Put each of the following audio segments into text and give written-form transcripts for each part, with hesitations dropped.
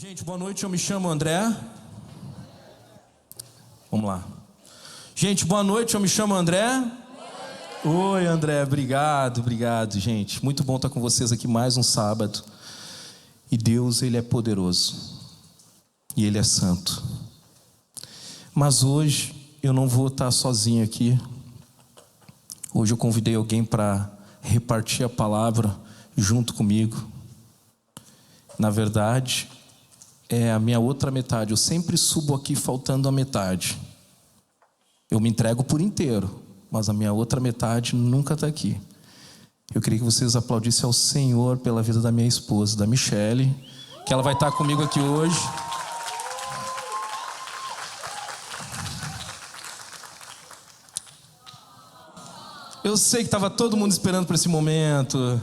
Gente, boa noite, eu me chamo André. Vamos lá. Gente, boa noite, eu me chamo André. Oi, André, obrigado, gente. Muito bom estar com vocês aqui mais um sábado. E Deus, Ele é poderoso. E Ele é santo. Mas hoje eu não vou estar sozinho aqui. Hoje eu convidei alguém para repartir a palavra junto comigo. Na verdade, é a minha outra metade. Eu sempre subo aqui faltando a metade. Eu me entrego por inteiro, mas a minha outra metade nunca está aqui. Eu queria que vocês aplaudissem ao Senhor pela vida da minha esposa, da Michele, que ela vai estar comigo aqui hoje. Eu sei que estava todo mundo esperando por esse momento.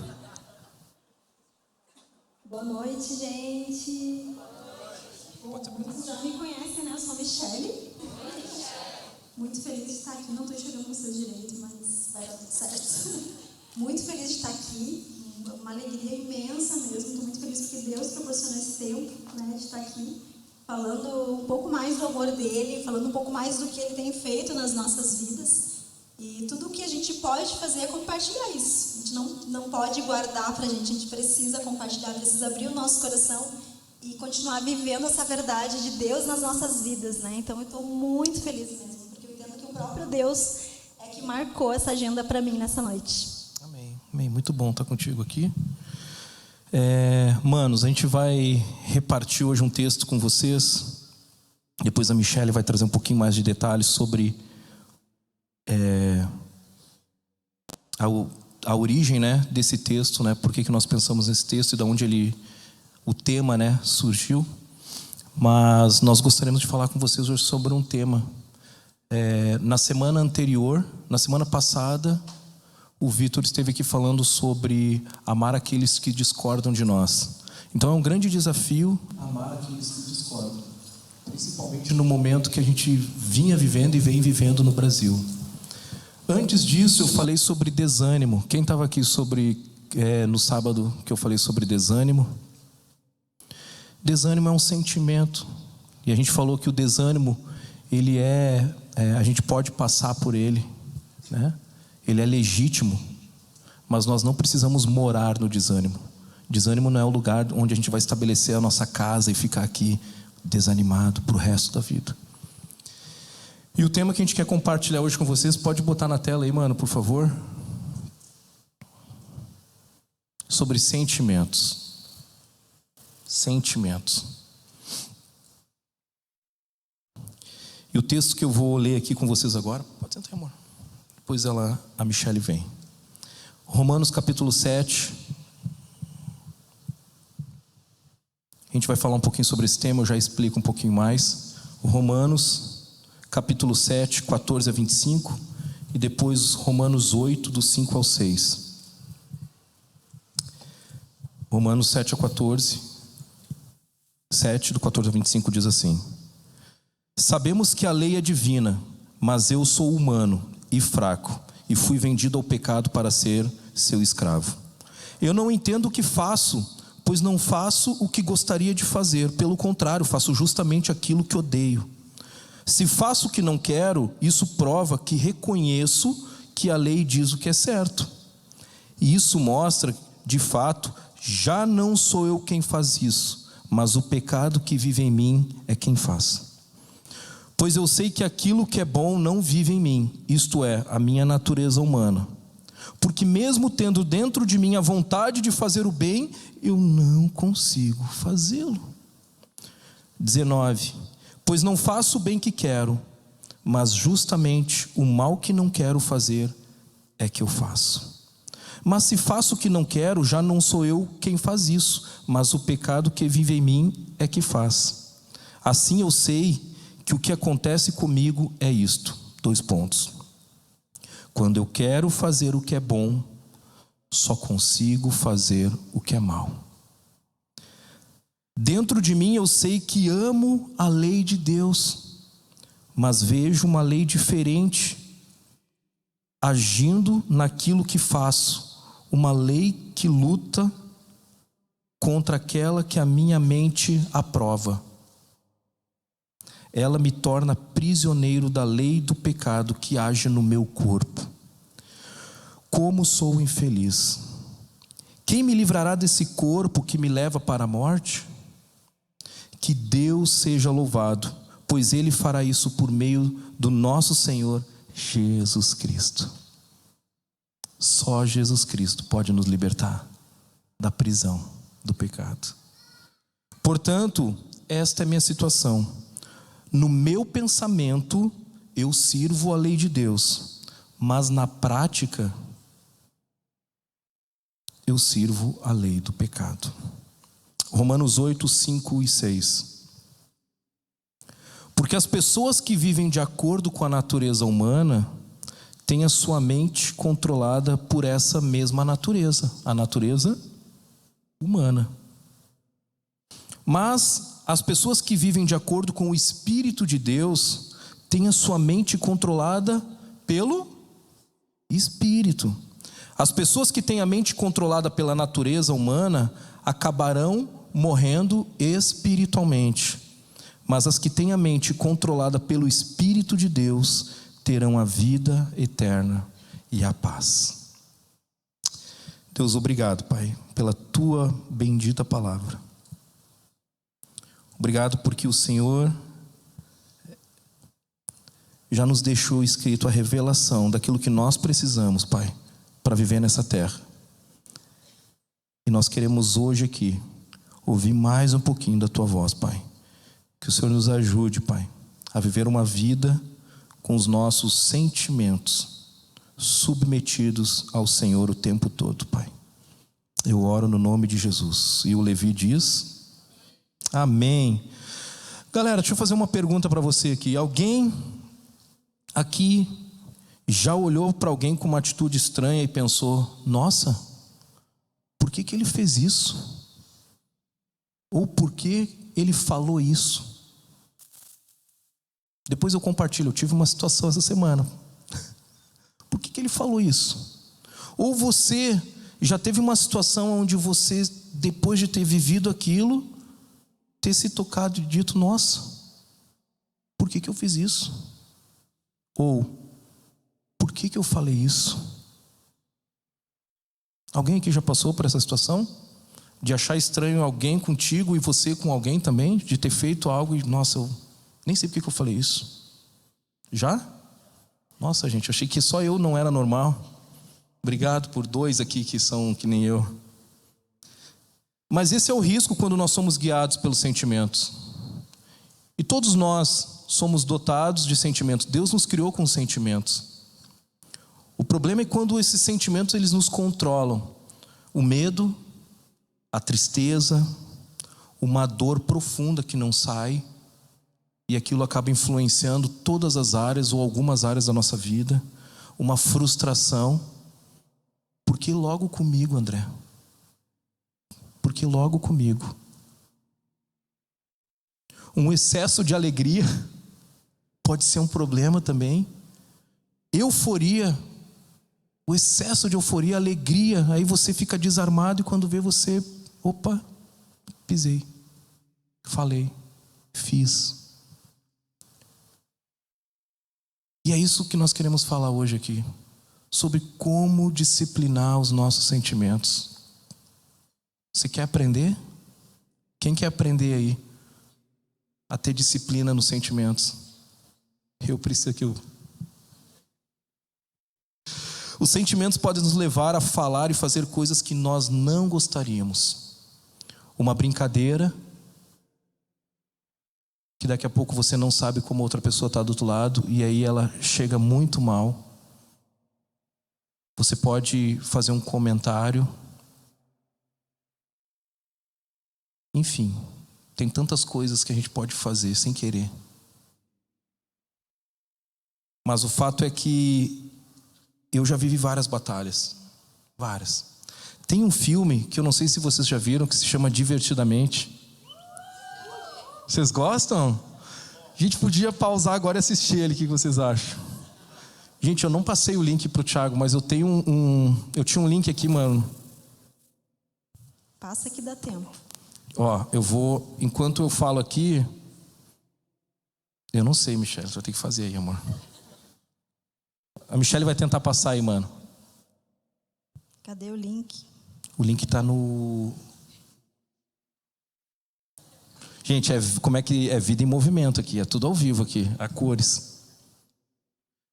Boa noite, gente. Vocês já me conhecem, né? Eu sou a Michele. Muito feliz de estar aqui. Não estou enxergando vocês direito, mas vai dar tudo certo. Muito feliz de estar aqui. Uma alegria imensa mesmo. Estou muito feliz porque Deus proporcionou esse tempo, né, de estar aqui, falando um pouco mais do amor dele, falando um pouco mais do que ele tem feito nas nossas vidas. E tudo o que a gente pode fazer é compartilhar isso. A gente não pode guardar pra gente. A gente precisa compartilhar, precisa abrir o nosso coração e continuar vivendo essa verdade de Deus nas nossas vidas, né? Então eu estou muito feliz mesmo, porque eu entendo que o próprio Deus é que marcou essa agenda para mim nessa noite. Amém, amém. Muito bom estar contigo aqui. Manos, a gente vai repartir hoje um texto com vocês. Depois a Michele vai trazer um pouquinho mais de detalhes sobre a origem, né, desse texto, né? Por que nós pensamos nesse texto e de onde o tema, né, surgiu. Mas nós gostaríamos de falar com vocês hoje sobre um tema. Na semana anterior, na semana passada, o Vitor esteve aqui falando sobre amar aqueles que discordam de nós. Então é um grande desafio amar aqueles que discordam, principalmente no momento que a gente vinha vivendo e vem vivendo no Brasil. Antes disso, eu falei sobre desânimo. Quem estava aqui no sábado que eu falei sobre desânimo? Desânimo é um sentimento. E a gente falou que o desânimo, a gente pode passar por ele, né? Ele é legítimo, mas nós não precisamos morar no desânimo. Desânimo não é o lugar onde a gente vai estabelecer a nossa casa e ficar aqui desanimado para o resto da vida. E o tema que a gente quer compartilhar hoje com vocês, pode botar na tela aí, mano, por favor. Sobre sentimentos. Sentimentos. E o texto que eu vou ler aqui com vocês agora, pode sentar, amor. Depois a Michele vem. Romanos capítulo 7. A gente vai falar um pouquinho sobre esse tema, eu já explico um pouquinho mais. Romanos capítulo 7, 14 a 25, e depois Romanos 8, do 5 ao 6. Romanos 7 a 14, 7, do 14 a 25 diz assim: Sabemos que a lei é divina, mas eu sou humano e fraco, e fui vendido ao pecado para ser seu escravo. Eu não entendo o que faço, pois não faço o que gostaria de fazer, pelo contrário, faço justamente aquilo que odeio. Se faço o que não quero, isso prova que reconheço que a lei diz o que é certo. E isso mostra, de fato, já não sou eu quem faz isso, mas o pecado que vive em mim é quem faz. Pois eu sei que aquilo que é bom não vive em mim, isto é, a minha natureza humana. Porque mesmo tendo dentro de mim a vontade de fazer o bem, eu não consigo fazê-lo. 19. Pois não faço o bem que quero, mas justamente o mal que não quero fazer é que eu faço. Mas se faço o que não quero, já não sou eu quem faz isso, mas o pecado que vive em mim é que faz. Assim eu sei que o que acontece comigo é isto. 2 pontos. Quando eu quero fazer o que é bom, só consigo fazer o que é mal. Dentro de mim eu sei que amo a lei de Deus, mas vejo uma lei diferente agindo naquilo que faço, uma lei que luta contra aquela que a minha mente aprova. Ela me torna prisioneiro da lei do pecado que age no meu corpo. Como sou infeliz! Quem me livrará desse corpo que me leva para a morte? Que Deus seja louvado, pois Ele fará isso por meio do nosso Senhor Jesus Cristo. Só Jesus Cristo pode nos libertar da prisão do pecado. Portanto, esta é a minha situação. No meu pensamento, eu sirvo a lei de Deus, mas na prática, eu sirvo a lei do pecado. Romanos 8, 5 e 6. Porque as pessoas que vivem de acordo com a natureza humana têm a sua mente controlada por essa mesma natureza, a natureza humana. Mas as pessoas que vivem de acordo com o Espírito de Deus têm a sua mente controlada pelo Espírito. As pessoas que têm a mente controlada pela natureza humana acabarão morrendo espiritualmente. Mas as que têm a mente controlada pelo Espírito de Deus terão a vida eterna e a paz. Deus, obrigado, Pai, pela Tua bendita palavra. Obrigado porque o Senhor já nos deixou escrito a revelação daquilo que nós precisamos, Pai, para viver nessa terra. E nós queremos hoje aqui ouvir mais um pouquinho da Tua voz, Pai. Que o Senhor nos ajude, Pai, a viver uma vida com os nossos sentimentos submetidos ao Senhor o tempo todo, Pai. Eu oro no nome de Jesus. E o Levi diz: amém. Galera, deixa eu fazer uma pergunta para você aqui. Alguém aqui já olhou para alguém com uma atitude estranha e pensou: nossa, por que ele fez isso? Ou por que ele falou isso? Depois eu compartilho, eu tive uma situação essa semana. Por que ele falou isso? Ou você já teve uma situação onde você, depois de ter vivido aquilo, ter se tocado e dito: nossa, por que eu fiz isso? Ou, por que eu falei isso? Alguém aqui já passou por essa situação? De achar estranho alguém contigo e você com alguém também? De ter feito algo e, nossa, eu nem sei por que eu falei isso. Já? Nossa, gente, eu achei que só eu não era normal. Obrigado por 2 aqui que são que nem eu. Mas esse é o risco quando nós somos guiados pelos sentimentos. E todos nós somos dotados de sentimentos. Deus nos criou com sentimentos. O problema é quando esses sentimentos eles nos controlam. O medo, a tristeza, uma dor profunda que não sai, e aquilo acaba influenciando todas as áreas ou algumas áreas da nossa vida. Uma frustração. Por que logo comigo, André? Por que logo comigo? Um excesso de alegria pode ser um problema também. Euforia, o excesso de euforia, alegria, aí você fica desarmado e quando vê você, opa, pisei, falei, fiz. E é isso que nós queremos falar hoje aqui, sobre como disciplinar os nossos sentimentos. Você quer aprender? Quem quer aprender aí a ter disciplina nos sentimentos? Eu preciso que Os sentimentos podem nos levar a falar e fazer coisas que nós não gostaríamos. Uma brincadeira que daqui a pouco você não sabe como outra pessoa está do outro lado e aí ela chega muito mal. Você pode fazer um comentário. Enfim, tem tantas coisas que a gente pode fazer sem querer. Mas o fato é que eu já vivi várias batalhas. Várias. Tem um filme que eu não sei se vocês já viram, que se chama Divertidamente. Vocês gostam? A gente podia pausar agora e assistir ele. O que vocês acham? Gente, eu não passei o link pro Thiago, mas eu tenho eu tinha um link aqui, mano. Passa que dá tempo. Ó, eu vou, enquanto eu falo aqui, eu não sei, Michele, você vai ter que fazer aí, amor. A Michele vai tentar passar aí, mano. Cadê o link? O link tá no... Gente, como é que é vida em movimento aqui, é tudo ao vivo aqui, a cores.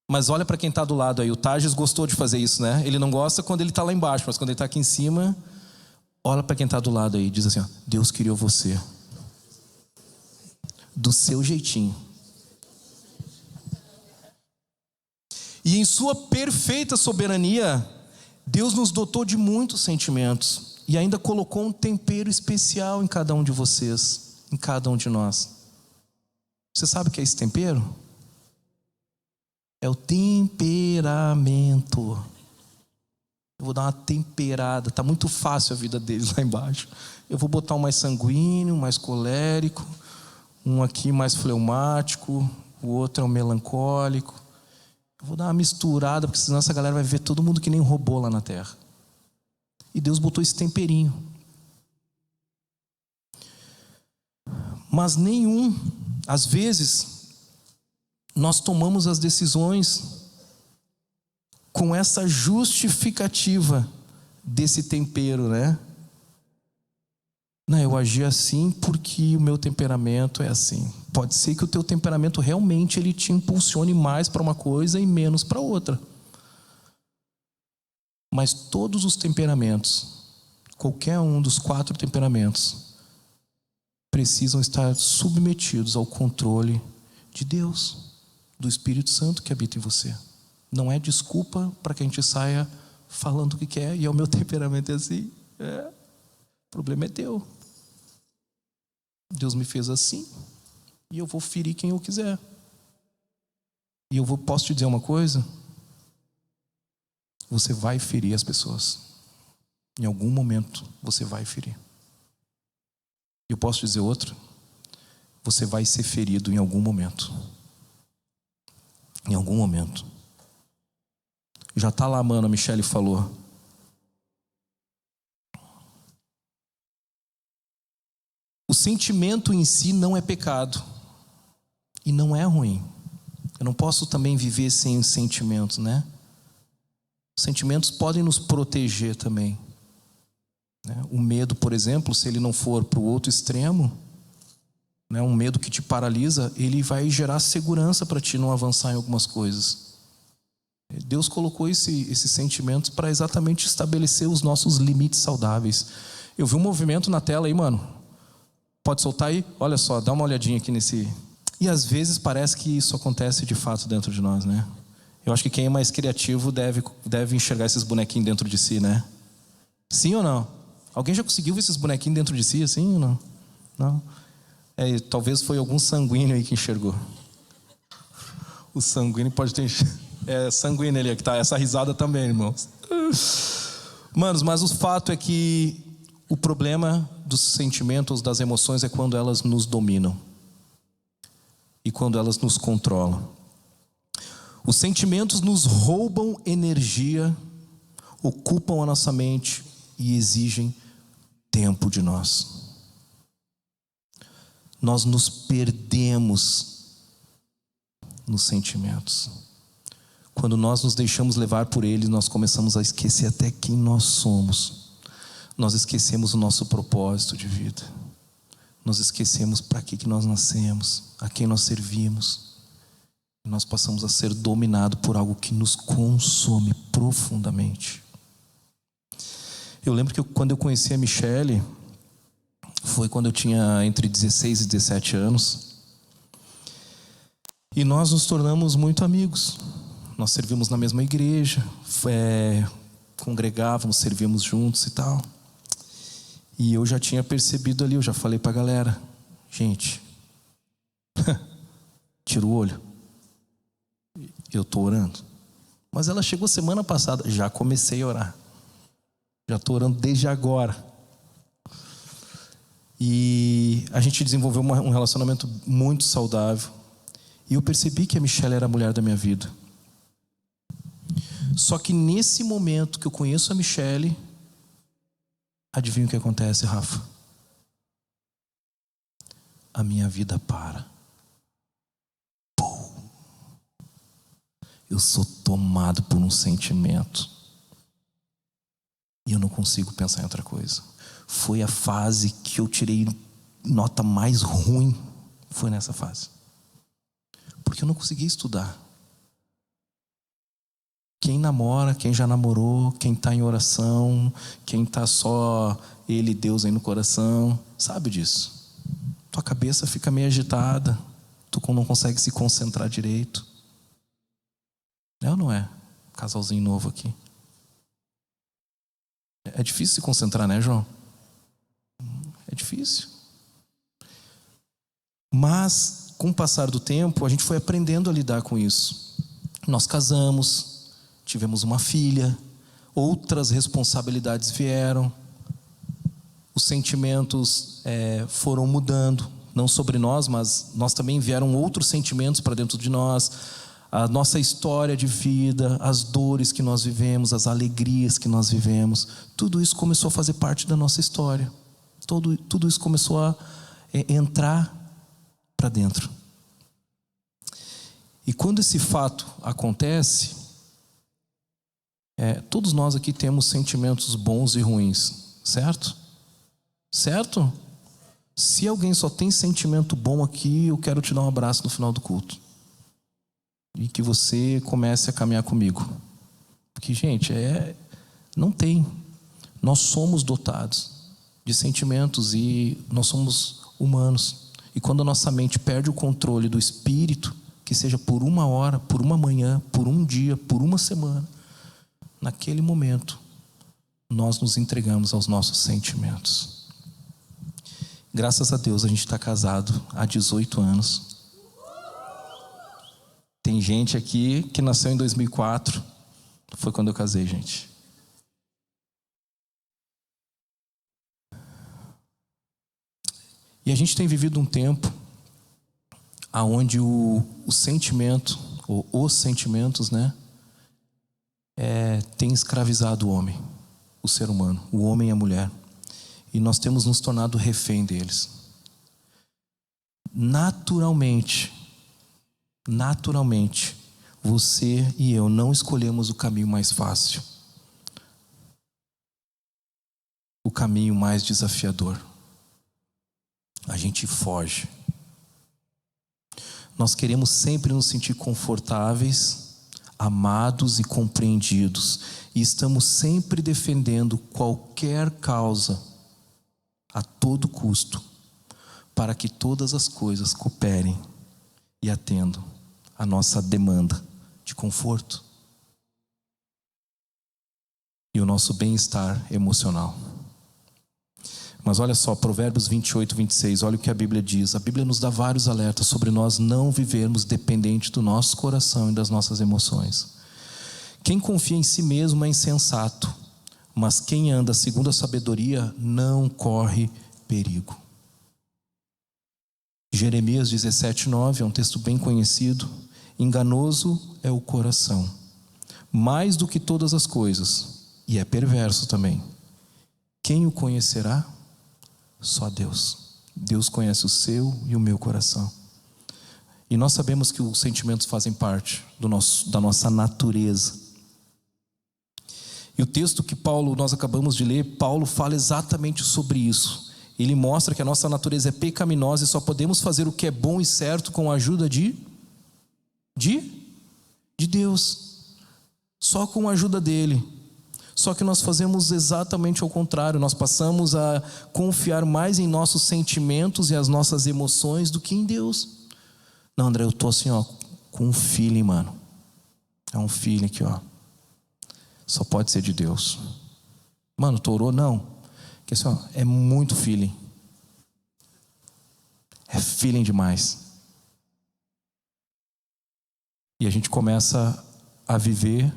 Mas olha para quem tá do lado aí, o Tages gostou de fazer isso, né? Ele não gosta quando ele tá lá embaixo, mas quando ele tá aqui em cima, olha para quem tá do lado aí, diz assim, ó, Deus criou você do seu jeitinho. E em sua perfeita soberania, Deus nos dotou de muitos sentimentos e ainda colocou um tempero especial em cada um de vocês, em cada um de nós. Você sabe o que é esse tempero? É o temperamento. Eu vou dar uma temperada, tá muito fácil a vida deles lá embaixo. Eu vou botar um mais sanguíneo, mais colérico, um aqui mais fleumático, o outro é um melancólico. Eu vou dar uma misturada, porque senão essa galera vai ver todo mundo que nem um robô lá na terra. E Deus botou esse temperinho. Mas às vezes, nós tomamos as decisões com essa justificativa desse tempero, né? Não, eu agi assim porque o meu temperamento é assim. Pode ser que o teu temperamento realmente ele te impulsione mais para uma coisa e menos para outra. Mas todos os temperamentos, qualquer um dos 4 temperamentos, precisam estar submetidos ao controle de Deus, do Espírito Santo que habita em você. Não é desculpa para que a gente saia falando o que quer e o meu temperamento é assim. O problema é teu. Deus me fez assim e eu vou ferir quem eu quiser. E posso te dizer uma coisa? Você vai ferir as pessoas. Em algum momento você vai ferir. E eu posso dizer outra? Você vai ser ferido em algum momento. Em algum momento. Já está lá, mano, a Michele falou. O sentimento em si não é pecado. E não é ruim. Eu não posso também viver sem sentimentos, né? Os sentimentos podem nos proteger também. O medo, por exemplo, se ele não for para o outro extremo, né, um medo que te paralisa, ele vai gerar segurança para ti não avançar em algumas coisas. Deus colocou esses sentimentos para exatamente estabelecer os nossos limites saudáveis. Eu vi um movimento na tela aí, mano. Pode soltar aí? Olha só, dá uma olhadinha aqui nesse... E às vezes parece que isso acontece de fato dentro de nós, né? Eu acho que quem é mais criativo deve enxergar esses bonequinhos dentro de si, né? Sim ou não? Alguém já conseguiu ver esses bonequinhos dentro de si, assim ou não? Não? Talvez foi algum sanguíneo aí que enxergou. O sanguíneo pode ter... É sanguíneo ali que tá. Essa risada também, irmãos. Manos, mas o fato é que o problema dos sentimentos, das emoções, é quando elas nos dominam. E quando elas nos controlam. Os sentimentos nos roubam energia, ocupam a nossa mente e exigem tempo de nós. Nós nos perdemos nos sentimentos. Quando nós nos deixamos levar por eles, nós começamos a esquecer até quem nós somos. Nós esquecemos o nosso propósito de vida. Nós esquecemos para que nós nascemos, a quem nós servimos. E nós passamos a ser dominados por algo que nos consome profundamente. Eu lembro que quando eu conheci a Michele, foi quando eu tinha entre 16 e 17 anos. E nós nos tornamos muito amigos. Nós servimos na mesma igreja, congregávamos, servíamos juntos e tal. E eu já tinha percebido ali, eu já falei pra galera, gente, tira o olho, eu tô orando. Mas ela chegou semana passada, já comecei a orar, já tô orando desde agora. E a gente desenvolveu um relacionamento muito saudável. E eu percebi que a Michele era a mulher da minha vida. Só que nesse momento que eu conheço a Michele, Adivinha o que acontece, Rafa? A minha vida para. Pum. Eu sou tomado por um sentimento e eu não consigo pensar em outra coisa. Foi a fase que eu tirei nota mais ruim. Foi nessa fase, porque eu não conseguia estudar. Quem namora, quem já namorou, quem está em oração, quem está só ele e Deus aí no coração, sabe disso. Tua cabeça fica meio agitada, tu não consegue se concentrar direito. É ou não é? Casalzinho novo aqui. É difícil se concentrar, né, João? É difícil. Mas, com o passar do tempo, a gente foi aprendendo a lidar com isso. Nós casamos, tivemos uma filha, outras responsabilidades vieram, os sentimentos foram mudando, não sobre nós, mas nós também vieram outros sentimentos para dentro de nós, a nossa história de vida, as dores que nós vivemos, as alegrias que nós vivemos, tudo isso começou a fazer parte da nossa história, tudo isso começou a entrar para dentro. E quando esse fato acontece, todos nós aqui temos sentimentos bons e ruins, certo? Certo? Se alguém só tem sentimento bom aqui, eu quero te dar um abraço no final do culto. E que você comece a caminhar comigo. Porque, gente, não tem. Nós somos dotados de sentimentos e nós somos humanos. E quando a nossa mente perde o controle do espírito, que seja por uma hora, por uma manhã, por um dia, por uma semana, naquele momento, nós nos entregamos aos nossos sentimentos. Graças a Deus, a gente está casado há 18 anos. Tem gente aqui que nasceu em 2004. Foi quando eu casei, gente. E a gente tem vivido um tempo onde o sentimento, ou os sentimentos, né, tem escravizado o homem, o ser humano, o homem e a mulher. E nós temos nos tornado refém deles. Naturalmente, você e eu não escolhemos o caminho mais fácil, o caminho mais desafiador. A gente foge. Nós queremos sempre nos sentir confortáveis, amados e compreendidos. E estamos sempre defendendo qualquer causa, a todo custo, para que todas as coisas cooperem e atendam a nossa demanda de conforto e o nosso bem-estar emocional. Mas olha só, Provérbios 28, 26, olha o que a Bíblia diz. A Bíblia nos dá vários alertas sobre nós não vivermos dependente do nosso coração e das nossas emoções. Quem confia em si mesmo é insensato, mas quem anda segundo a sabedoria não corre perigo. Jeremias 17, 9, é um texto bem conhecido. Enganoso é o coração, mais do que todas as coisas, e é perverso também. Quem o conhecerá? Só Deus. Deus conhece o seu e o meu coração. E nós sabemos que os sentimentos fazem parte da nossa natureza. E o texto que nós acabamos de ler, Paulo fala exatamente sobre isso. Ele mostra que a nossa natureza é pecaminosa e só podemos fazer o que é bom e certo com a ajuda de Deus. Só com a ajuda dele. Só que nós fazemos exatamente ao contrário. Nós passamos a confiar mais em nossos sentimentos e as nossas emoções do que em Deus. Não, André, eu tô assim, com um feeling, mano. É um feeling aqui, Só pode ser de Deus. Mano, tu orou? Não. Porque assim, é muito feeling. É feeling demais. E a gente começa a viver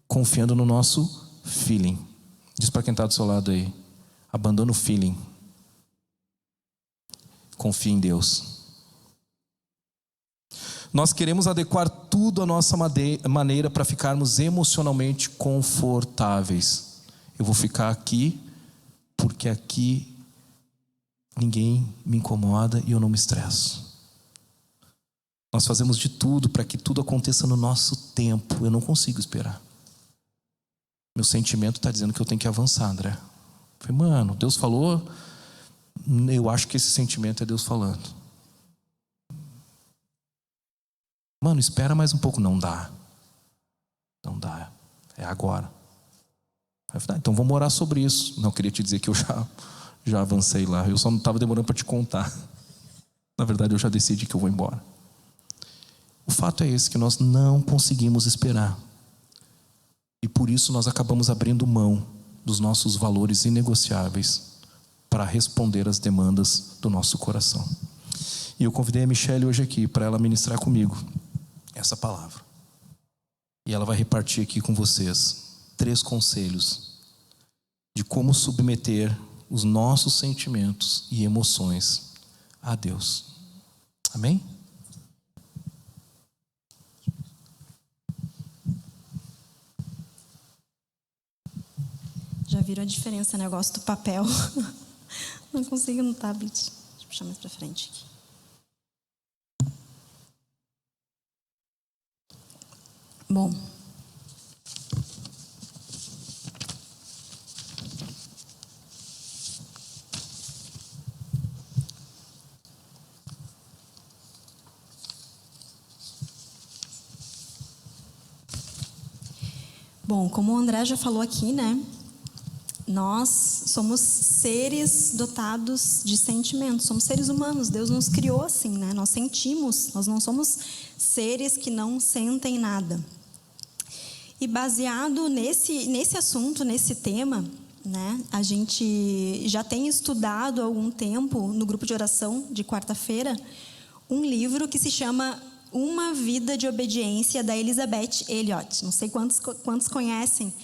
confiando no nosso feeling. Diz para quem está do seu lado aí: abandona o feeling. Confie em Deus. Nós queremos adequar tudo à nossa maneira para ficarmos emocionalmente confortáveis. Eu vou ficar aqui porque aqui ninguém me incomoda e eu não me estresso. Nós fazemos de tudo para que tudo aconteça no nosso tempo. Eu não consigo esperar. Meu sentimento está dizendo que eu tenho que avançar, André. Eu falei, mano, Deus falou, eu acho que esse sentimento é Deus falando. Mano, espera mais um pouco. Não dá. Não dá. É agora. Eu falei, então vamos orar sobre isso. Não, eu queria te dizer que eu já avancei lá. Eu só não estava demorando para te contar. Na verdade, eu já decidi que eu vou embora. O fato é esse, que nós não conseguimos esperar. E por isso nós acabamos abrindo mão dos nossos valores inegociáveis para responder às demandas do nosso coração. E eu convidei a Michelle hoje aqui para ela ministrar comigo essa palavra. E ela vai repartir aqui com vocês 3 conselhos de como submeter os nossos sentimentos e emoções a Deus. Amém? Já viram a diferença, né? Eu gosto do papel. Não consigo no tablet. Deixa eu puxar mais pra frente aqui. Bom. Bom, como o André já falou aqui, né? Nós somos seres dotados de sentimentos, somos seres humanos, Deus nos criou assim, né? Nós sentimos, nós não somos seres que não sentem nada. E baseado nesse assunto, nesse tema, né? A gente já tem estudado há algum tempo, no grupo de oração de quarta-feira, um livro que se chama Uma Vida de Obediência, da Elisabeth Elliot. Não sei quantos conhecem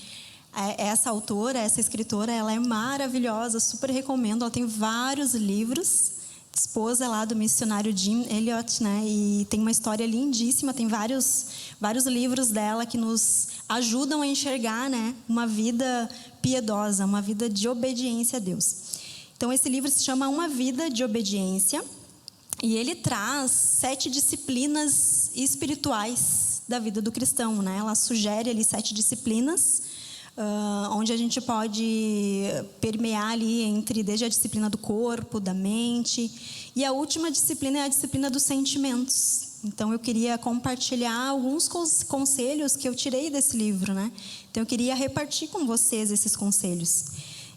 essa autora, essa escritora. Ela é maravilhosa, super recomendo. Ela tem vários livros, esposa lá do missionário Jim Elliot, né? E tem uma história lindíssima. Tem vários livros dela que nos ajudam a enxergar, né, uma vida piedosa, uma vida de obediência a Deus. Então esse livro se chama Uma Vida de Obediência e ele traz 7 disciplinas espirituais da vida do cristão, né? Ela sugere ali 7 disciplinas, onde a gente pode permear ali desde a disciplina do corpo, da mente, e a última disciplina é a disciplina dos sentimentos. Então eu queria compartilhar alguns conselhos que eu tirei desse livro, né? Então eu queria repartir com vocês esses conselhos.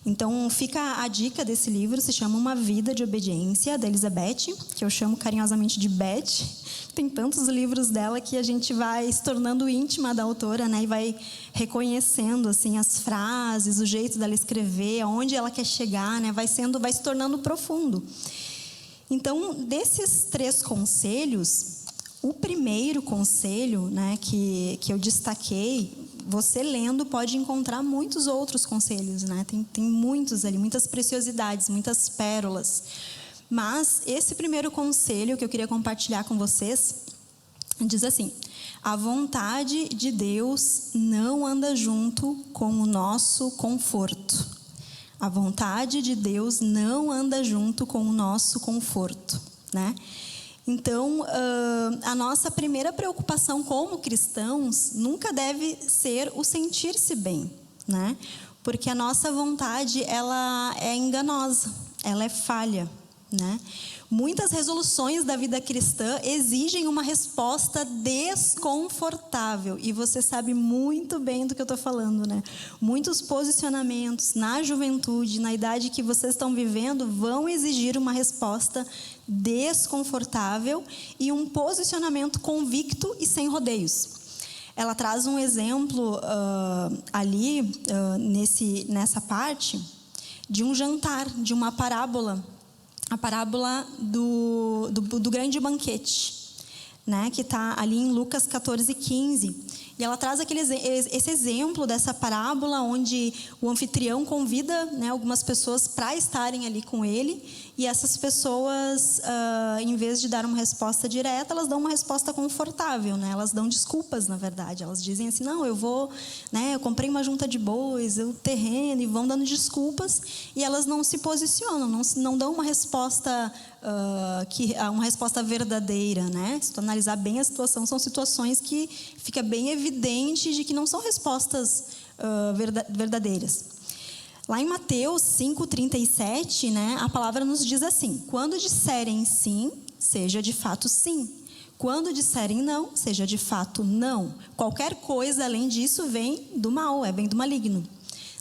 Então fica a dica desse livro, se chama Uma Vida de Obediência, da Elizabeth, que eu chamo carinhosamente de Beth. Tem tantos livros dela que a gente vai se tornando íntima da autora, né? E vai reconhecendo assim as frases, o jeito dela escrever, aonde ela quer chegar, né? Vai se tornando profundo. Então, desses 3 conselhos, o primeiro conselho, né, que eu destaquei, você lendo pode encontrar muitos outros conselhos, né? Tem muitos ali, muitas preciosidades, muitas pérolas. Mas esse primeiro conselho que eu queria compartilhar com vocês diz assim: a vontade de Deus não anda junto com o nosso conforto. A vontade de Deus não anda junto com o nosso conforto, né? Então, a nossa primeira preocupação como cristãos nunca deve ser o sentir-se bem, né? Porque a nossa vontade, ela é enganosa, ela é falha, né? Muitas resoluções da vida cristã exigem uma resposta desconfortável. E você sabe muito bem do que eu estou falando, né? Muitos posicionamentos na juventude, na idade que vocês estão vivendo, vão exigir uma resposta desconfortável e um posicionamento convicto e sem rodeios. Ela traz um exemplo nessa parte de um jantar, de uma parábola. A parábola do grande banquete, né, que está ali em Lucas 14:15. E ela traz esse exemplo dessa parábola onde o anfitrião convida, né, algumas pessoas para estarem ali com ele, e essas pessoas, em vez de dar uma resposta direta, elas dão uma resposta confortável, né? Elas dão desculpas, na verdade. Elas dizem assim, não, eu vou, né, eu comprei uma junta de bois, o terreno, e vão dando desculpas, e elas não se posicionam, não dão uma resposta uma resposta verdadeira, né? Se tu analisar bem a situação, são situações que fica bem evidente de que não são respostas verdadeiras. Lá em Mateus 5,37, né, a palavra nos diz assim: quando disserem sim, seja de fato sim. Quando disserem não, seja de fato não. Qualquer coisa além disso vem do mal, vem do maligno.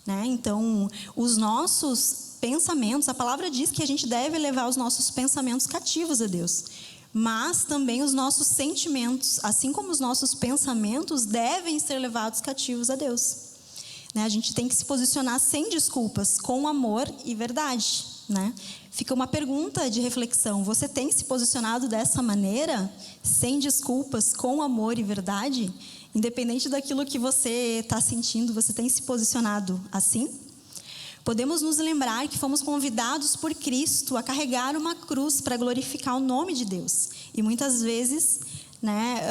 Né? Então, os nossos pensamentos, a palavra diz que a gente deve levar os nossos pensamentos cativos a Deus. Mas também os nossos sentimentos, assim como os nossos pensamentos, devem ser levados cativos a Deus. Né? A gente tem que se posicionar sem desculpas, com amor e verdade. Né? Fica uma pergunta de reflexão: você tem se posicionado dessa maneira, sem desculpas, com amor e verdade? Independente daquilo que você está sentindo, você tem se posicionado assim? Podemos nos lembrar que fomos convidados por Cristo a carregar uma cruz para glorificar o nome de Deus. E muitas vezes, né,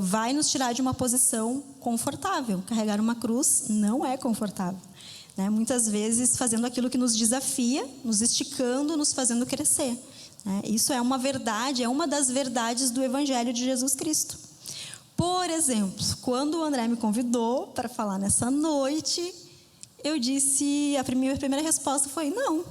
vai nos tirar de uma posição confortável. Carregar uma cruz não é confortável. Né? Muitas vezes fazendo aquilo que nos desafia, nos esticando, nos fazendo crescer. Né? Isso é uma verdade, é uma das verdades do Evangelho de Jesus Cristo. Por exemplo, quando o André me convidou para falar nessa noite, eu disse, a primeira resposta foi não.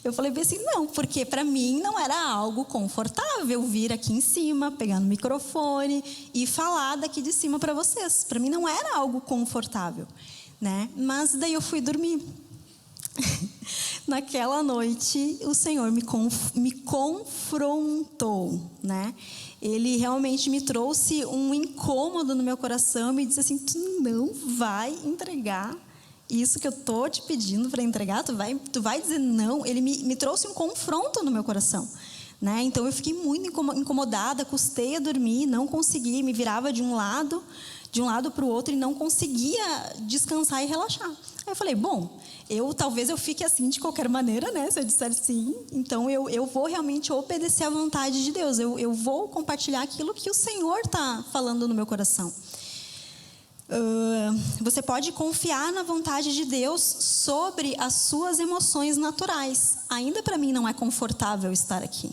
Eu falei bem assim, não, porque para mim não era algo confortável vir aqui em cima, pegar no microfone e falar daqui de cima para vocês. Para mim não era algo confortável, né? Mas daí eu fui dormir. Naquela noite, o Senhor me confrontou, né? Ele realmente me trouxe um incômodo no meu coração, me disse assim, tu não vai entregar isso que eu estou te pedindo para entregar, tu vai dizer não. Ele me trouxe um confronto no meu coração, né? Então eu fiquei muito incomodada, custei a dormir, não consegui, me virava de um lado para o outro e não conseguia descansar e relaxar. Aí eu falei, bom, talvez eu fique assim de qualquer maneira, né? Se eu disser sim, então eu vou realmente obedecer à vontade de Deus. Eu vou compartilhar aquilo que o Senhor está falando no meu coração. Você pode confiar na vontade de Deus sobre as suas emoções naturais. Ainda para mim não é confortável estar aqui.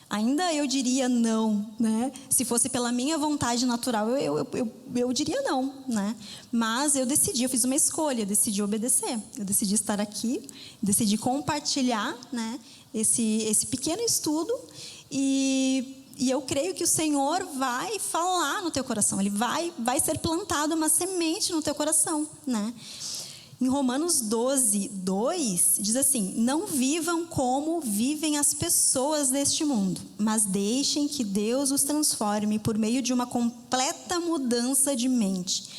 Ainda eu diria não, né? Se fosse pela minha vontade natural, eu diria não, né? Mas eu fiz uma escolha, decidi obedecer. Eu decidi estar aqui, decidi compartilhar, né, esse pequeno estudo e eu creio que o Senhor vai falar no teu coração. Ele vai ser plantada uma semente no teu coração, né? Em Romanos 12:2 diz assim: não vivam como vivem as pessoas deste mundo, mas deixem que Deus os transforme por meio de uma completa mudança de mente.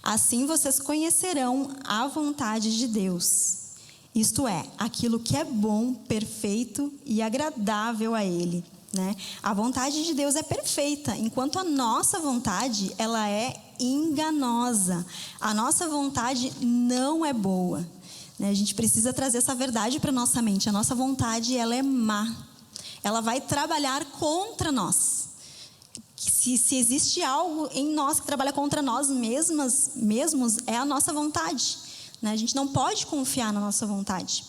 Assim vocês conhecerão a vontade de Deus. Isto é, aquilo que é bom, perfeito e agradável a Ele. Né? A vontade de Deus é perfeita, enquanto a nossa vontade, ela é enganosa. A nossa vontade não é boa, né? A gente precisa trazer essa verdade para nossa mente. A nossa vontade, ela é má. Ela vai trabalhar contra nós. Se existe algo em nós que trabalha contra nós mesmos, é a nossa vontade, né? A gente não pode confiar na nossa vontade.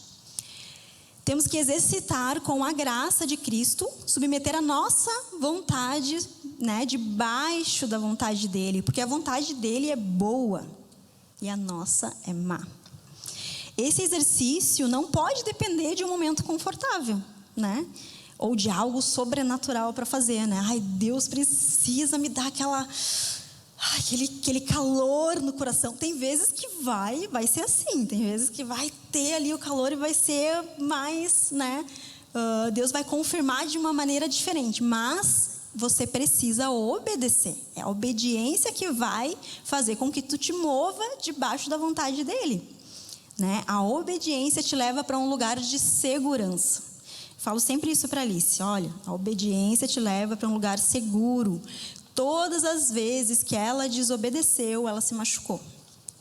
Temos que exercitar com a graça de Cristo, submeter a nossa vontade, né, debaixo da vontade dele, porque a vontade dele é boa e a nossa é má. Esse exercício não pode depender de um momento confortável, né? Ou de algo sobrenatural para fazer, né? Ai, Deus precisa me dar aquele calor no coração. Tem vezes que vai ser assim, tem vezes que vai ter ali o calor e vai ser mais, né? Deus vai confirmar de uma maneira diferente, mas você precisa obedecer. É a obediência que vai fazer com que tu te mova debaixo da vontade dele, né? A obediência te leva para um lugar de segurança. Falo sempre isso para Alice, olha, a obediência te leva para um lugar seguro. todas as vezes que ela desobedeceu, ela se machucou.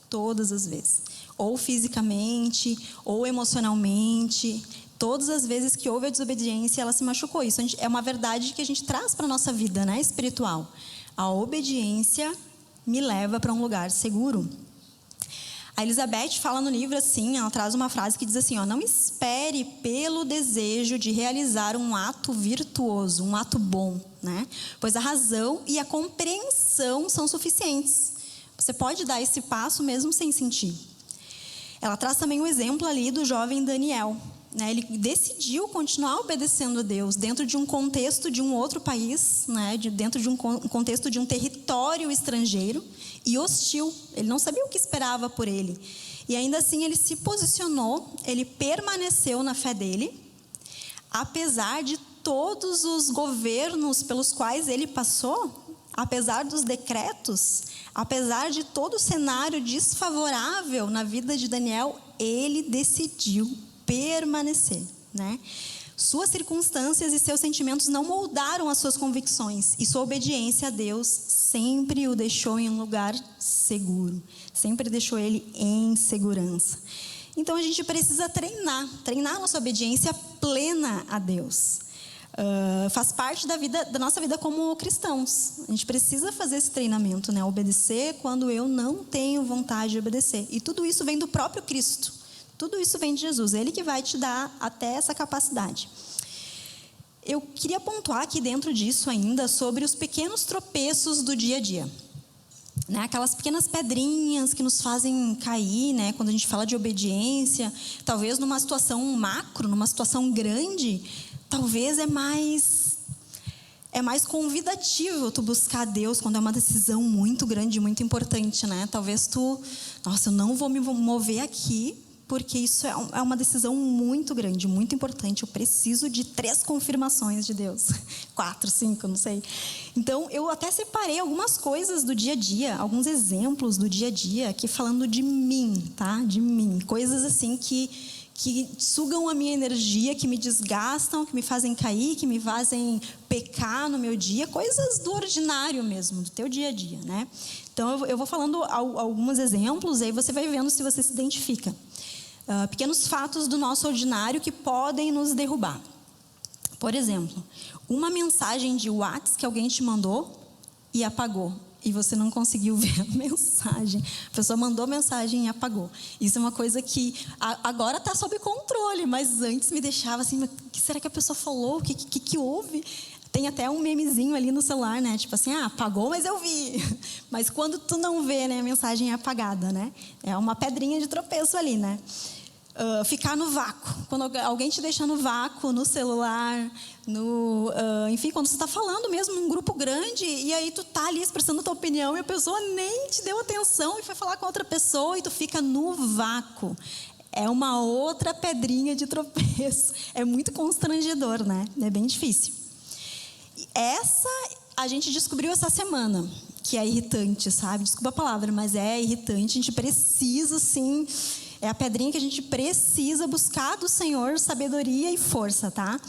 Todas as vezes. Ou fisicamente, ou emocionalmente. Todas as vezes que houve a desobediência, ela se machucou. Isso é uma verdade que a gente traz para a nossa vida, né, espiritual. A obediência me leva para um lugar seguro. A Elizabeth fala no livro assim, ela traz uma frase que diz assim, ó, não espere pelo desejo de realizar um ato virtuoso, um ato bom, né? Pois a razão e a compreensão são suficientes. Você pode dar esse passo mesmo sem sentir. Ela traz também o exemplo ali do jovem Daniel, né? Ele decidiu continuar obedecendo a Deus dentro de um contexto de um outro país, né? Dentro de um contexto de um território estrangeiro e hostil. Ele não sabia o que esperava por ele. E ainda assim ele se posicionou, ele permaneceu na fé dele, apesar de todos os governos pelos quais ele passou, apesar dos decretos, apesar de todo o cenário desfavorável na vida de Daniel, ele decidiu permanecer, né? Suas circunstâncias e seus sentimentos não moldaram as suas convicções, e sua obediência a Deus sempre o deixou em um lugar seguro, sempre deixou ele em segurança. Então a gente precisa treinar a nossa obediência plena a Deus. Faz parte da nossa vida como cristãos. A gente precisa fazer esse treinamento, né? Obedecer quando eu não tenho vontade de obedecer. E tudo isso vem do próprio Cristo. Tudo isso vem de Jesus. Ele que vai te dar até essa capacidade. Eu queria pontuar aqui dentro disso ainda sobre os pequenos tropeços do dia a dia. Né? Aquelas pequenas pedrinhas que nos fazem cair, né? Quando a gente fala de obediência, talvez numa situação macro, numa situação grande, talvez é mais convidativo tu buscar Deus quando é uma decisão muito grande, muito importante, né? Talvez nossa, eu não vou me mover aqui, porque isso é uma decisão muito grande, muito importante. Eu preciso de 3 confirmações de Deus. 4, 5, não sei. Então, eu até separei algumas coisas do dia a dia, alguns exemplos do dia a dia, aqui falando de mim, tá? De mim. Coisas assim que sugam a minha energia, que me desgastam, que me fazem cair, que me fazem pecar no meu dia. Coisas do ordinário mesmo, do teu dia a dia, né? Então, eu vou falando alguns exemplos, aí você vai vendo se você se identifica. Pequenos fatos do nosso ordinário que podem nos derrubar. Por exemplo, uma mensagem de WhatsApp que alguém te mandou e apagou. E você não conseguiu ver a mensagem. A pessoa mandou mensagem e apagou. Isso é uma coisa que agora está sob controle, mas antes me deixava assim, o que será que a pessoa falou? O que houve? Tem até um memezinho ali no celular, né? Tipo assim, apagou, mas eu vi. Mas quando tu não vê, né, a mensagem é apagada, né? É uma pedrinha de tropeço ali, né? Ficar no vácuo. Quando alguém te deixa no vácuo, no celular, enfim, quando você está falando mesmo num grupo grande, e aí tu tá ali expressando a tua opinião e a pessoa nem te deu atenção e foi falar com outra pessoa e tu fica no vácuo. É uma outra pedrinha de tropeço. É muito constrangedor, né? É bem difícil. Essa a gente descobriu essa semana, que é irritante, sabe? Desculpa a palavra, mas é irritante. A gente precisa, sim... É a pedrinha que a gente precisa buscar do Senhor sabedoria e força, tá?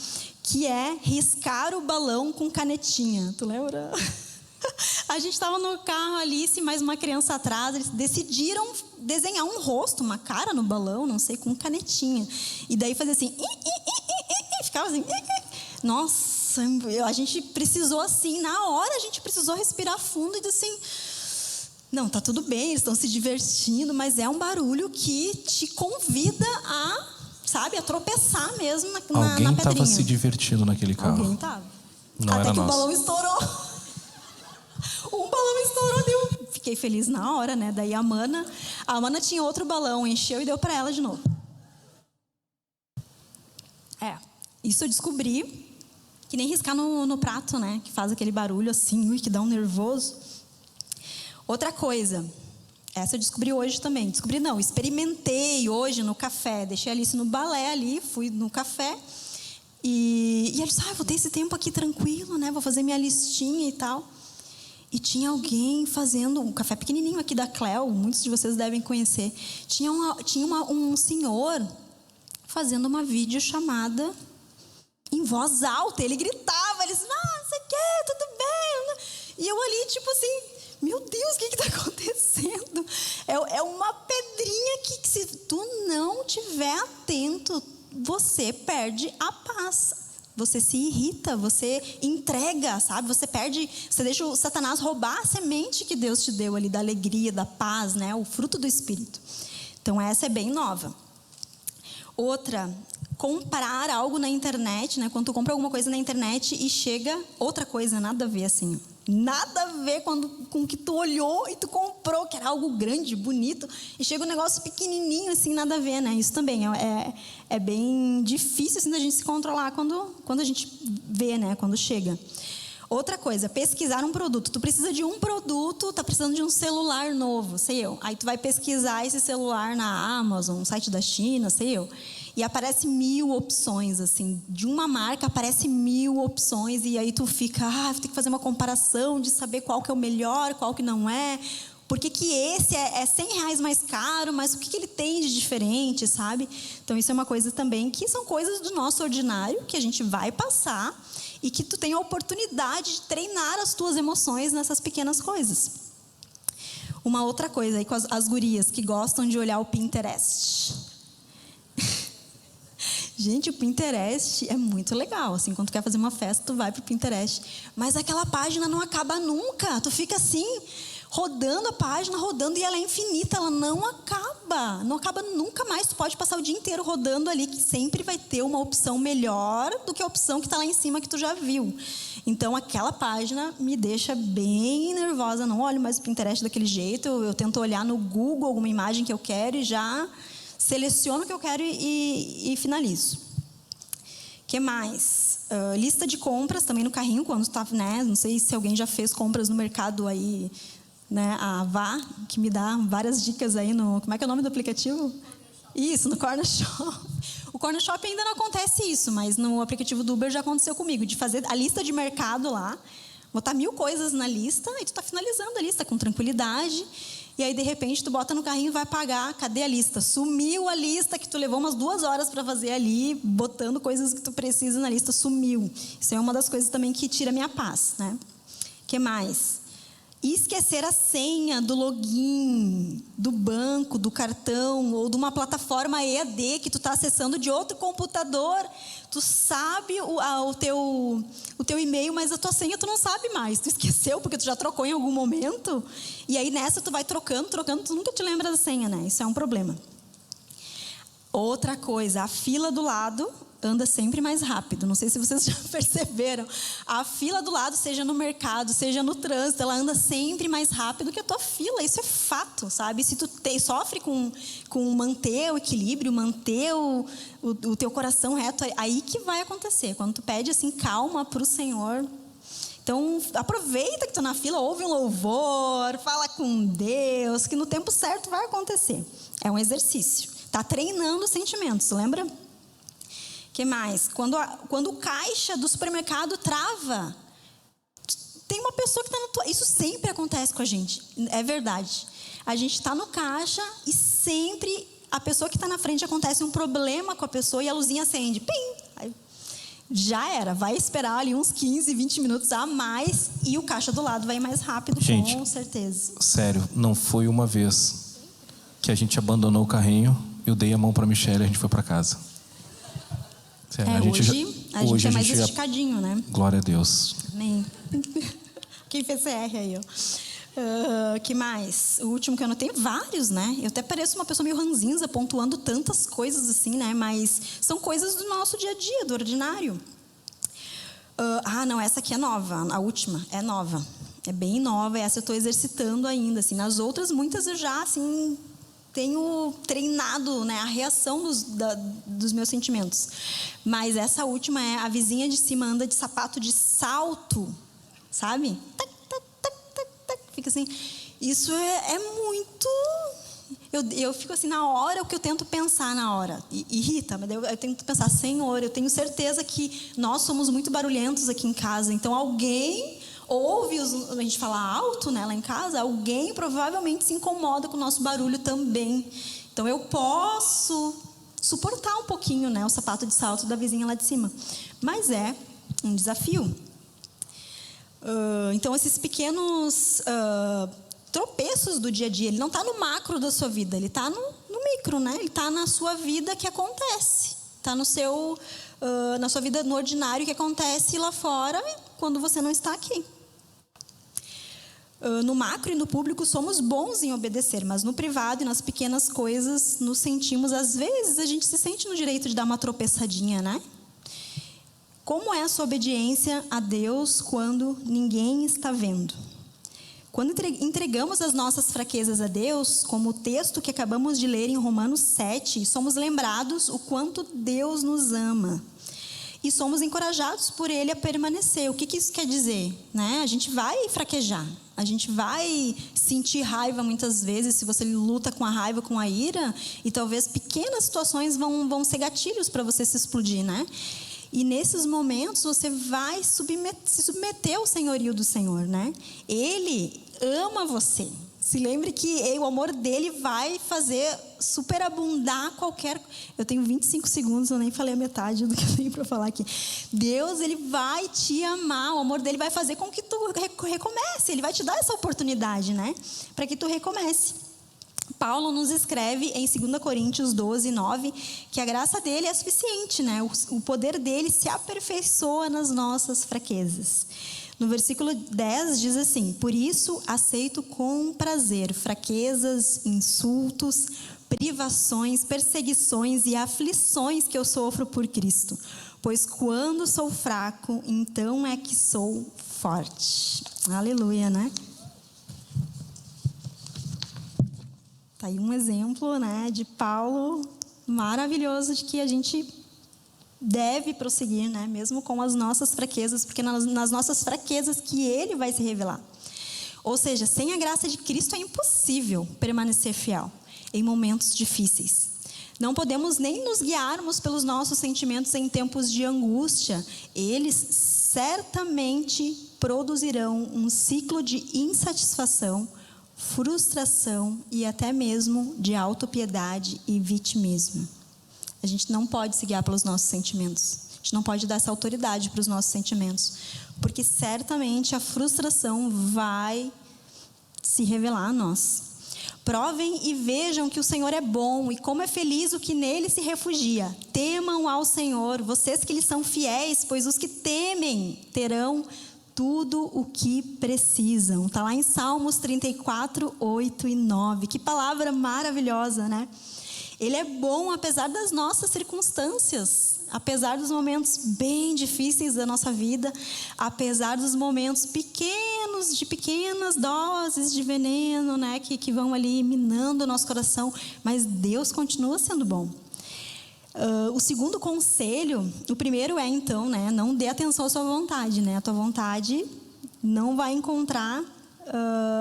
Que é riscar o balão com canetinha. Tu lembra? A gente estava no carro, Alice e mais uma criança atrás. Eles decidiram desenhar um rosto, uma cara no balão, não sei, com canetinha. E daí fazia assim... ficava assim... Nossa, a gente precisou assim, na hora a gente precisou respirar fundo e dizer assim... Não, tá tudo bem, eles estão se divertindo, mas é um barulho que te convida a tropeçar mesmo na pedrinha. Alguém estava se divertindo naquele carro. Alguém estava. Não até era que nosso. O balão estourou. Um balão estourou, deu. Fiquei feliz na hora, né? Daí a Mana tinha outro balão, encheu e deu para ela de novo. Isso eu descobri, que nem riscar no prato, né? Que faz aquele barulho assim, que dá um nervoso. Outra coisa, essa eu descobri hoje também. Experimentei hoje no café. Deixei a Alice no balé ali, fui no café. E ela disse, vou ter esse tempo aqui tranquilo, né? Vou fazer minha listinha e tal. E tinha alguém fazendo um café pequenininho aqui da Cleo, muitos de vocês devem conhecer. Tinha um senhor fazendo uma videochamada em voz alta. Ele gritava, ele disse, não sei o quê, tudo bem. E eu ali tipo assim, meu Deus, o que está acontecendo? É uma pedrinha que se tu não tiver atento, você perde a paz. Você se irrita, você entrega, sabe? Você deixa o Satanás roubar a semente que Deus te deu ali, da alegria, da paz, né? O fruto do Espírito. Então essa é bem nova. Outra, comprar algo na internet, né? Quando tu compra alguma coisa na internet e chega outra coisa, nada a ver assim. Nada a ver com o que tu olhou e tu comprou, que era algo grande, bonito, e chega um negócio pequenininho assim, nada a ver, né? Isso também é bem difícil assim da gente se controlar quando a gente vê, né? Quando chega. Outra coisa, pesquisar um produto. Tu precisa de um produto, tá precisando de um celular novo, sei eu. Aí tu vai pesquisar esse celular na Amazon, um site da China, sei eu. E aparece 1000 opções, assim. De uma marca aparece 1000 opções. E aí tu fica, tem que fazer uma comparação de saber qual que é o melhor, qual que não é. Por que esse é R$100 mais caro, mas o que ele tem de diferente, sabe? Então isso é uma coisa também que são coisas do nosso ordinário, que a gente vai passar e que tu tem a oportunidade de treinar as tuas emoções nessas pequenas coisas. Uma outra coisa aí com as gurias que gostam de olhar o Pinterest. Gente, o Pinterest é muito legal, assim, quando tu quer fazer uma festa, tu vai pro Pinterest. Mas aquela página não acaba nunca, tu fica assim, rodando a página, rodando, e ela é infinita, ela não acaba nunca mais. Tu pode passar o dia inteiro rodando ali, que sempre vai ter uma opção melhor do que a opção que está lá em cima, que tu já viu. Então, aquela página me deixa bem nervosa, não olho mais o Pinterest daquele jeito, eu tento olhar no Google alguma imagem que eu quero e já seleciono o que eu quero e finalizo. O que mais? Lista de compras também no carrinho, quando tu tá, né? Não sei se alguém já fez compras no mercado aí, né? A Vá, que me dá várias dicas aí no... Como é que é o nome do aplicativo? Isso, no Corner Shop. O Corner Shop ainda não acontece isso, mas no aplicativo do Uber já aconteceu comigo, de fazer a lista de mercado lá, botar 1000 coisas na lista e tu tá finalizando a lista com tranquilidade. E aí, de repente, tu bota no carrinho e vai pagar. Cadê a lista? Sumiu a lista que tu levou umas 2 horas para fazer ali, botando coisas que tu precisa na lista, sumiu. Isso é uma das coisas também que tira a minha paz, né? O que mais? E esquecer a senha do login, do banco, do cartão, ou de uma plataforma EAD que tu está acessando de outro computador. Tu sabe o teu e-mail, mas a tua senha tu não sabe mais. Tu esqueceu porque tu já trocou em algum momento. E aí nessa tu vai trocando, tu nunca te lembra da senha, né? Isso é um problema. Outra coisa, a fila do lado anda sempre mais rápido. Não sei se vocês já perceberam. A fila do lado, seja no mercado, seja no trânsito, ela anda sempre mais rápido que a tua fila. Isso é fato, sabe? Se tu sofre com manter o equilíbrio, manter o teu coração reto, aí que vai acontecer. Quando tu pede assim, calma para o Senhor. Então, aproveita que tu na fila, ouve um louvor, fala com Deus, que no tempo certo vai acontecer. É um exercício. Tá treinando os sentimentos, lembra? O que mais? Quando o caixa do supermercado trava, tem uma pessoa que está na tua... Isso sempre acontece com a gente, é verdade. A gente está no caixa e sempre a pessoa que está na frente, acontece um problema com a pessoa e a luzinha acende. Pim! Aí, já era, vai esperar ali uns 15, 20 minutos a mais e o caixa do lado vai mais rápido, gente, com certeza. Sério, não foi uma vez que a gente abandonou o carrinho, eu dei a mão para a Michelle e a gente foi para casa. Hoje é mais esticadinho, né? Glória a Deus. Amém. Quem fez CR aí, ó. Que mais? O último que eu anotei, vários, né? Eu até pareço uma pessoa meio ranzinza, pontuando tantas coisas assim, né? Mas são coisas do nosso dia a dia, do ordinário. Não, essa aqui é nova. A última é nova. É bem nova. Essa eu estou exercitando ainda, assim. Nas outras, muitas eu já, assim... tenho treinado, né, a reação dos meus sentimentos. Mas essa última é: a vizinha de cima anda de sapato de salto, sabe? Tac, tac, tac, tac, tac. Fica assim. Isso é muito... Eu fico assim, na hora, o que eu tento pensar na hora. Irrita, mas eu tento pensar: Senhor, eu tenho certeza que nós somos muito barulhentos aqui em casa. Então, alguém... ouve, a gente fala alto, né, lá em casa, alguém provavelmente se incomoda com o nosso barulho também. Então eu posso suportar um pouquinho, né, o sapato de salto da vizinha lá de cima. Mas é um desafio. Então, esses pequenos tropeços do dia a dia, ele não está no macro da sua vida, ele está no micro, né? Ele está na sua vida que acontece, está na sua vida no ordinário que acontece lá fora quando você não está aqui. No macro e no público somos bons em obedecer, mas no privado e nas pequenas coisas nos sentimos, às vezes a gente se sente no direito de dar uma tropeçadinha, né? Como é a sua obediência a Deus quando ninguém está vendo? Quando entregamos as nossas fraquezas a Deus, como o texto que acabamos de ler em Romanos 7, somos lembrados o quanto Deus nos ama. E somos encorajados por Ele a permanecer. O que isso quer dizer? Né? A gente vai fraquejar. A gente vai sentir raiva muitas vezes, se você luta com a raiva, com a ira. E talvez pequenas situações vão ser gatilhos para você se explodir, né? E nesses momentos você vai se submeter ao senhorio do Senhor, né? Ele ama você. Se lembre que o amor dele vai fazer superabundar qualquer... Eu tenho 25 segundos, eu nem falei a metade do que eu tenho para falar aqui. Deus, ele vai te amar, o amor dele vai fazer com que tu recomece. Ele vai te dar essa oportunidade, né? Para que tu recomece. Paulo nos escreve em 2 Coríntios 12, 9, que a graça dele é suficiente, né? O poder dele se aperfeiçoa nas nossas fraquezas. No versículo 10 diz assim: por isso aceito com prazer fraquezas, insultos, privações, perseguições e aflições que eu sofro por Cristo. Pois quando sou fraco, então é que sou forte. Aleluia, né? Tá aí um exemplo, né, de Paulo maravilhoso de que a gente deve prosseguir, né, mesmo com as nossas fraquezas, porque nas nossas fraquezas que ele vai se revelar. Ou seja, sem a graça de Cristo é impossível permanecer fiel em momentos difíceis. Não podemos nem nos guiarmos pelos nossos sentimentos em tempos de angústia. Eles certamente produzirão um ciclo de insatisfação, frustração e até mesmo de autopiedade e vitimismo. A gente não pode se guiar pelos nossos sentimentos. A gente não pode dar essa autoridade para os nossos sentimentos, porque certamente a frustração vai se revelar a nós. Provem e vejam que o Senhor é bom e como é feliz o que nele se refugia. Temam ao Senhor, vocês que lhe são fiéis, pois os que temem terão tudo o que precisam. Está lá em Salmos 34, 8 e 9. Que palavra maravilhosa, né? Ele é bom apesar das nossas circunstâncias, apesar dos momentos bem difíceis da nossa vida, apesar dos momentos pequenos, de pequenas doses de veneno, né, que vão ali minando o nosso coração, mas Deus continua sendo bom. O segundo conselho, o primeiro é então, né, não dê atenção à sua vontade, né? A tua vontade não vai encontrar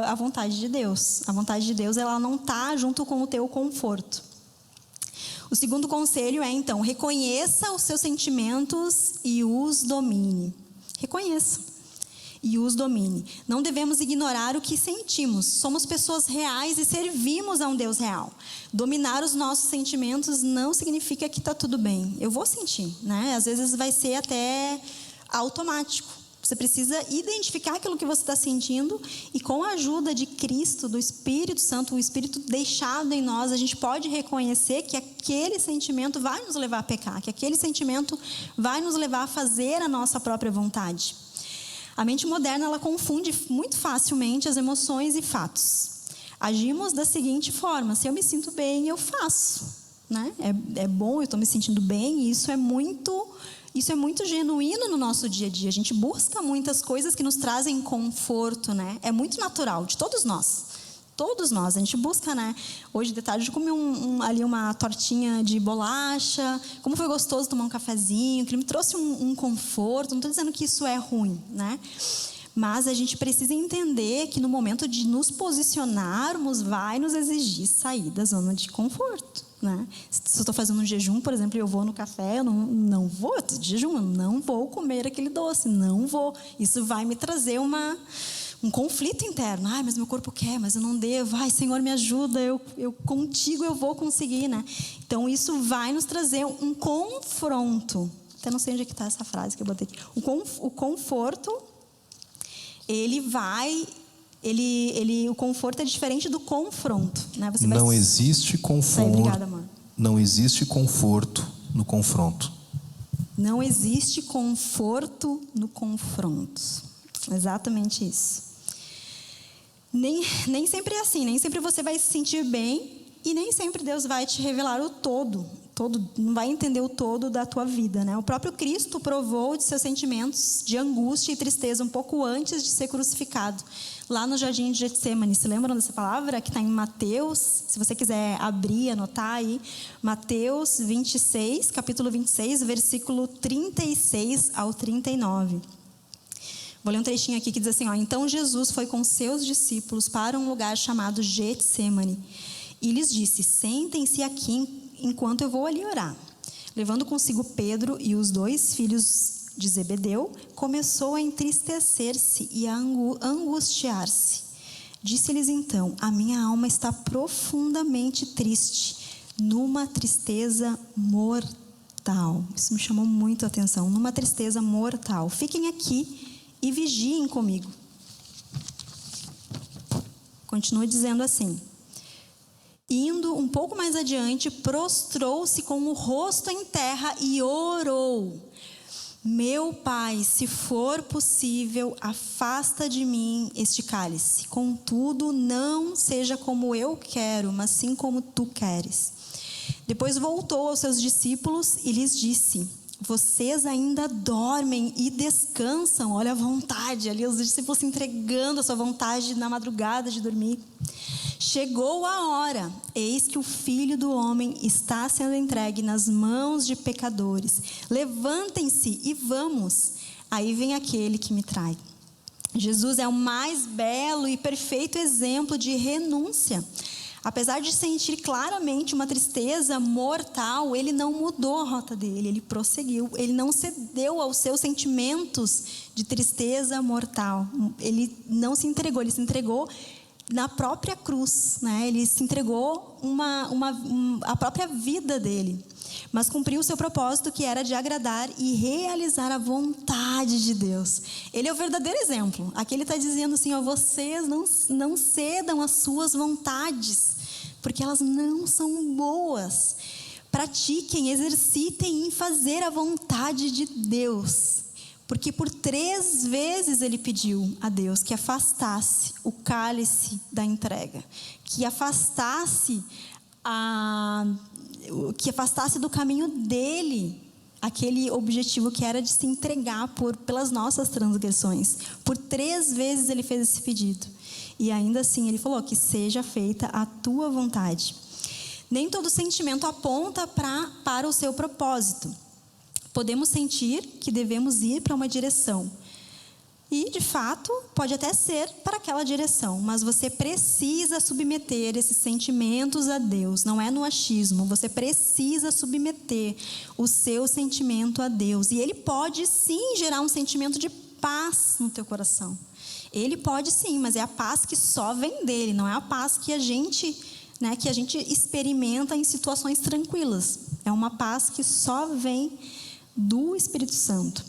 a vontade de Deus. A vontade de Deus, ela não está junto com o teu conforto. O segundo conselho é então, reconheça os seus sentimentos e os domine. Reconheça e os domine. Não devemos ignorar o que sentimos. Somos pessoas reais e servimos a um Deus real. Dominar os nossos sentimentos não significa que está tudo bem. Eu vou sentir, né? Às vezes vai ser até automático. Você precisa identificar aquilo que você está sentindo e com a ajuda de Cristo, do Espírito Santo, o Espírito deixado em nós, a gente pode reconhecer que aquele sentimento vai nos levar a pecar, que aquele sentimento vai nos levar a fazer a nossa própria vontade. A mente moderna, ela confunde muito facilmente as emoções e fatos. Agimos da seguinte forma: se eu me sinto bem, eu faço, né? É bom, eu estou me sentindo bem, e isso é muito genuíno no nosso dia a dia. A gente busca muitas coisas que nos trazem conforto, né? É muito natural, de todos nós. Todos nós, a gente busca, né? Hoje de tarde eu comi ali uma tortinha de bolacha. Como foi gostoso tomar um cafezinho, que me trouxe um conforto. Não estou dizendo que isso é ruim, né? Mas a gente precisa entender que no momento de nos posicionarmos, vai nos exigir sair da zona de conforto, né? Se eu estou fazendo um jejum, por exemplo, e eu vou no café, eu não vou, eu estou de jejum, eu não vou comer aquele doce, não vou. Isso vai me trazer um conflito interno. Ai, mas meu corpo quer, mas eu não devo. Ai, Senhor, me ajuda, eu contigo eu vou conseguir, né? Então, isso vai nos trazer um confronto. Até não sei onde é que está essa frase que eu botei aqui. O conforto o conforto é diferente do confronto, né? Não existe conforto. Obrigada, amor. Não existe conforto no confronto. Não existe conforto no confronto. Exatamente isso. Nem sempre é assim, nem sempre você vai se sentir bem e nem sempre Deus vai te revelar o todo, não vai entender o todo da tua vida, né? O próprio Cristo provou de seus sentimentos de angústia e tristeza um pouco antes de ser crucificado, lá no jardim de Getsêmani. Se lembram dessa palavra que está em Mateus? Se você quiser abrir, anotar aí, Mateus 26, capítulo 26, versículo 36 ao 39. Vou ler um trechinho aqui que diz assim, ó: Então Jesus foi com seus discípulos para um lugar chamado Getsêmani e lhes disse: Sentem-se aqui enquanto eu vou ali orar. Levando consigo Pedro e os 2 filhos de Zebedeu, começou a entristecer-se e a angustiar-se. Disse-lhes então: A minha alma está profundamente triste, numa tristeza mortal. Isso me chamou muito a atenção, numa tristeza mortal. Fiquem aqui e vigiem comigo. Continua dizendo assim: Indo um pouco mais adiante, prostrou-se com o rosto em terra e orou: Meu Pai, se for possível, afasta de mim este cálice. Contudo, não seja como eu quero, mas sim como tu queres. Depois voltou aos seus discípulos e lhes disse: Vocês ainda dormem e descansam. Olha a vontade ali, os discípulos se entregando a sua vontade na madrugada de dormir. Chegou a hora, eis que o Filho do Homem está sendo entregue nas mãos de pecadores. Levantem-se e vamos. Aí vem aquele que me trai. Jesus é o mais belo e perfeito exemplo de renúncia. Apesar de sentir claramente uma tristeza mortal, ele não mudou a rota dele, ele prosseguiu, ele não cedeu aos seus sentimentos de tristeza mortal. Ele não se entregou, ele se entregou na própria cruz, né? Ele se entregou a própria vida dele, mas cumpriu o seu propósito, que era de agradar e realizar a vontade de Deus. Ele é o verdadeiro exemplo. Aqui ele está dizendo assim, ó: vocês não cedam às suas vontades, porque elas não são boas. Pratiquem, exercitem em fazer a vontade de Deus. Porque por 3 vezes ele pediu a Deus que afastasse o cálice da entrega, que afastasse do caminho dele aquele objetivo que era de se entregar pelas nossas transgressões. Por 3 vezes ele fez esse pedido. E ainda assim ele falou: que seja feita a tua vontade. Nem todo sentimento aponta para o seu propósito. Podemos sentir que devemos ir para uma direção. E, de fato, pode até ser para aquela direção. Mas você precisa submeter esses sentimentos a Deus. Não é no achismo. Você precisa submeter o seu sentimento a Deus. E Ele pode, sim, gerar um sentimento de paz no teu coração. Ele pode, sim, mas é a paz que só vem dele. Não é a paz que a gente experimenta em situações tranquilas. É uma paz que só vem do Espírito Santo.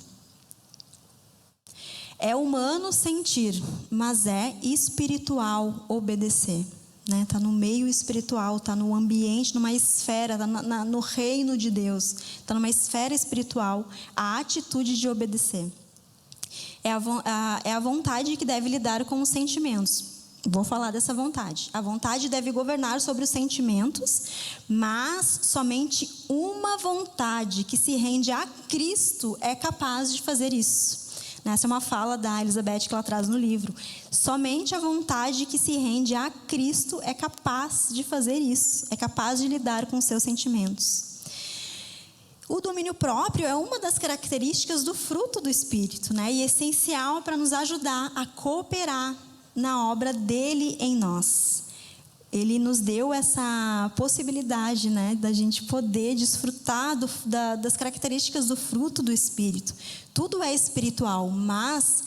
É humano sentir, mas é espiritual obedecer. Está no meio espiritual, está no ambiente, numa esfera, está no reino de Deus, está numa esfera espiritual, a atitude de obedecer. É a vontade que deve lidar com os sentimentos. Vou falar dessa vontade. A vontade deve governar sobre os sentimentos, mas somente uma vontade que se rende a Cristo é capaz de fazer isso. Essa é uma fala da Elizabeth que ela traz no livro. Somente a vontade que se rende a Cristo é capaz de fazer isso, é capaz de lidar com seus sentimentos. O domínio próprio é uma das características do fruto do Espírito, e é essencial para nos ajudar a cooperar na obra dele em nós. Ele nos deu essa possibilidade, da gente poder desfrutar das características do fruto do Espírito. Tudo é espiritual, mas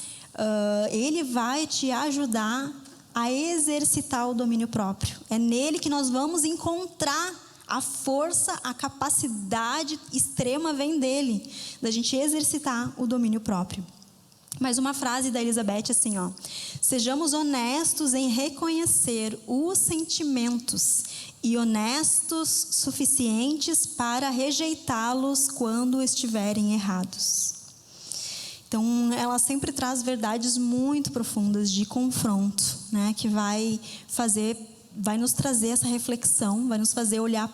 ele vai te ajudar a exercitar o domínio próprio. É nele que nós vamos encontrar a força, a capacidade extrema vem dele, da gente exercitar o domínio próprio. Mas uma frase da Elizabeth assim, ó: sejamos honestos em reconhecer os sentimentos e honestos suficientes para rejeitá-los quando estiverem errados. Então, ela sempre traz verdades muito profundas de confronto, né? Que vai nos trazer essa reflexão, vai nos fazer olhar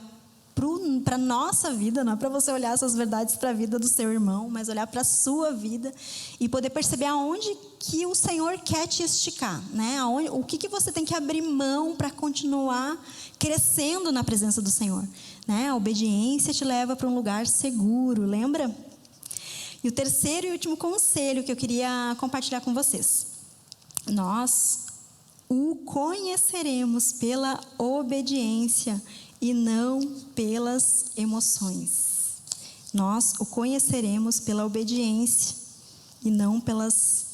para a nossa vida. Não é para você olhar essas verdades para a vida do seu irmão, mas olhar para a sua vida e poder perceber aonde que o Senhor quer te esticar, né? O que você tem que abrir mão para continuar crescendo na presença do Senhor, né? A obediência te leva para um lugar seguro, lembra? E o terceiro e último conselho que eu queria compartilhar com vocês: nós o conheceremos pela obediência e não pelas emoções. Nós o conheceremos pela obediência e não pelas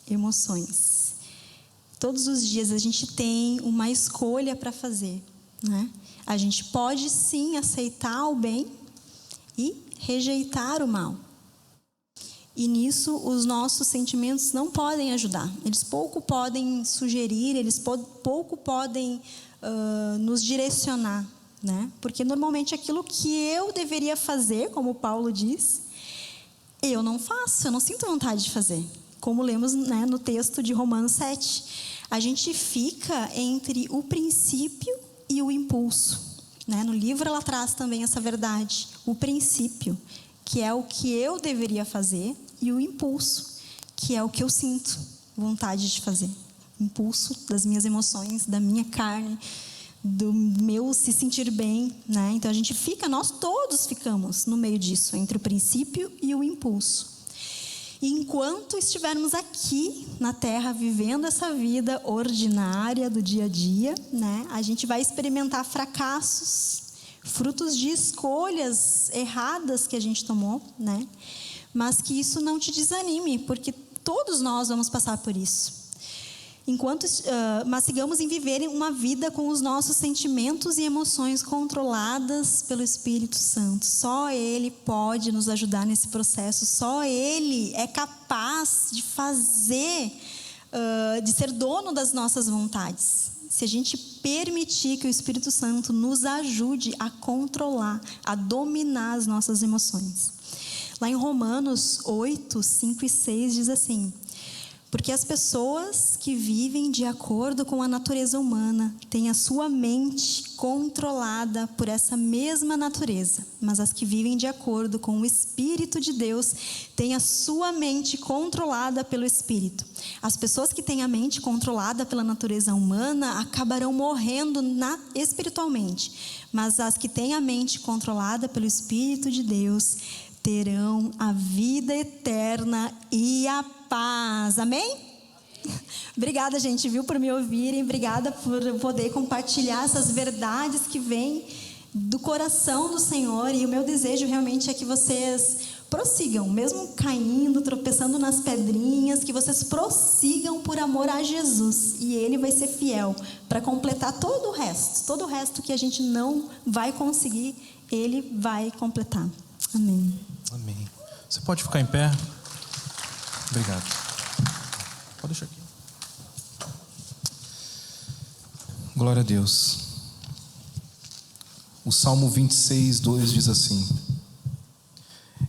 emoções. Todos os dias a gente tem uma escolha para fazer, né? A gente pode sim aceitar o bem e rejeitar o mal. E nisso os nossos sentimentos não podem ajudar. Eles pouco podem sugerir, eles pouco podem nos direcionar, né? Porque normalmente aquilo que eu deveria fazer, como Paulo diz, eu não faço, eu não sinto vontade de fazer. Como lemos, né, no texto de Romanos 7. A gente fica entre o princípio e o impulso, né? No livro ela traz também essa verdade. O princípio, que é o que eu deveria fazer, e o impulso, que é o que eu sinto vontade de fazer. Impulso das minhas emoções, da minha carne, do meu se sentir bem, né? Então nós todos ficamos no meio disso, entre o princípio e o impulso. E enquanto estivermos aqui na Terra, vivendo essa vida ordinária do dia a dia, né? A gente vai experimentar fracassos, frutos de escolhas erradas que a gente tomou, né? Mas que isso não te desanime, porque todos nós vamos passar por isso. Mas sigamos em viver uma vida com os nossos sentimentos e emoções controladas pelo Espírito Santo. Só Ele pode nos ajudar nesse processo. Só Ele é capaz de fazer, de ser dono das nossas vontades. Se a gente permitir que o Espírito Santo nos ajude a controlar, a dominar as nossas emoções. Lá em Romanos 8, 5 e 6 diz assim: porque as pessoas que vivem de acordo com a natureza humana têm a sua mente controlada por essa mesma natureza, mas as que vivem de acordo com o Espírito de Deus têm a sua mente controlada pelo Espírito. As pessoas que têm a mente controlada pela natureza humana acabarão morrendo espiritualmente, mas as que têm a mente controlada pelo Espírito de Deus terão a vida eterna e a paz. Amém? Obrigada, gente, viu, por me ouvirem. Obrigada por poder compartilhar essas verdades que vêm do coração do Senhor. E o meu desejo realmente é que vocês prossigam, mesmo caindo, tropeçando nas pedrinhas, que vocês prossigam por amor a Jesus. E Ele vai ser fiel para completar todo o resto que a gente não vai conseguir, Ele vai completar. Amém. Amém. Você pode ficar em pé? Obrigado. Pode deixar aqui. Glória a Deus. O Salmo 26, 2 diz assim: